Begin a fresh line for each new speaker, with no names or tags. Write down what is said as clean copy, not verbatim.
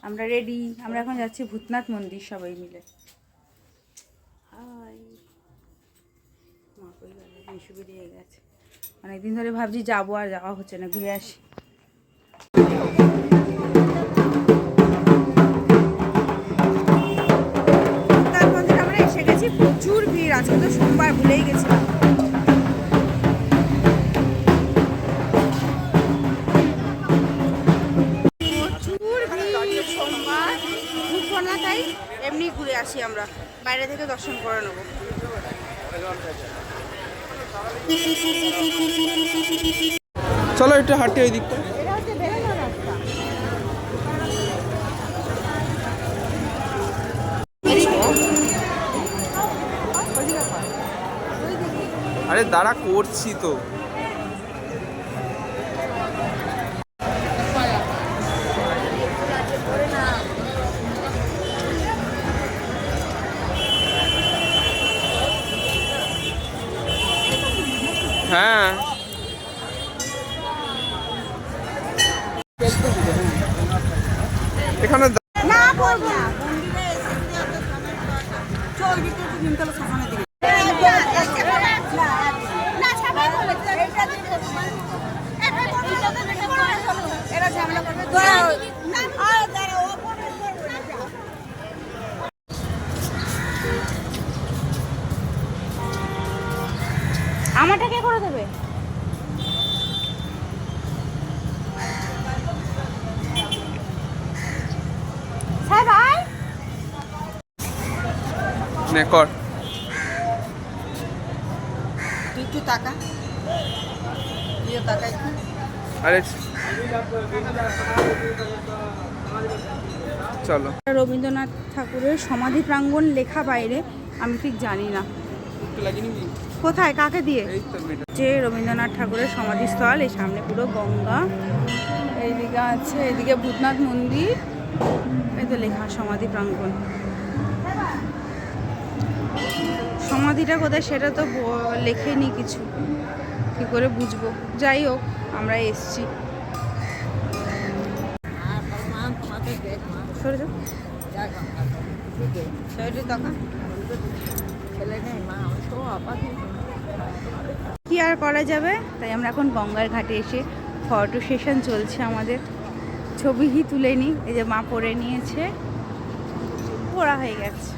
আমরা রেডি, আমরা এখন যাচ্ছি ভূতনাথ মন্দির সবাই মিলে। বেরিয়ে গেছে, অনেকদিন ধরে ভাবছি যাবো, আর যাওয়া হচ্ছে না, ঘুরে আসি। ভূতনাথ মন্দির আমরা এসে গেছি, প্রচুর ভিড়, আজকে তো সোমবার, ভুলেই গেছিলাম। এমনি ঘুরে আসি, আমরা বাইরে থেকে দর্শন করে নেবো।
চলো একটু হাঁটতে ওই দিকটা। আরে দাঁড়া, করছি তো। হ্যাঁ, এখানে
না বলবো না, মন্দিরে এসে চল দিতে নিমতলা সামনের দিকে। না সবাই বলে এরা ঝামেলা করবে। আমারটা কে করে দেবে? হ্যাঁ ভাই,
নে কর।
তুই একটু টাকা দিয়ে টাকা একটু।
আরে চলো।
রবীন্দ্রনাথ ঠাকুরের সমাধি প্রাঙ্গণ লেখা বাইরে, আমি ঠিক জানি না কোথায়, কাকে দিয়ে। যে রবীন্দ্রনাথ ঠাকুরের সমাধিস্থল, এই সামনে পুরো গঙ্গা, এইদিকে আছে, এদিকে ভূতনাথ মন্দির, এই তো লেখা সমাধি প্রাঙ্গণ। সমাধিটা কোথায় সেটা তো লেখেনি কিছু, কি করে বুঝবো। যাই হোক, আমরা এসছি। কি আর করা যাবে, তাই আমরা এখন গঙ্গার ঘাটে এসে ফটো সেশন চলছে আমাদের। ছবি তুলে নিই, এই যে মা পরে নিয়েছে, পড়া হয়ে গেছে।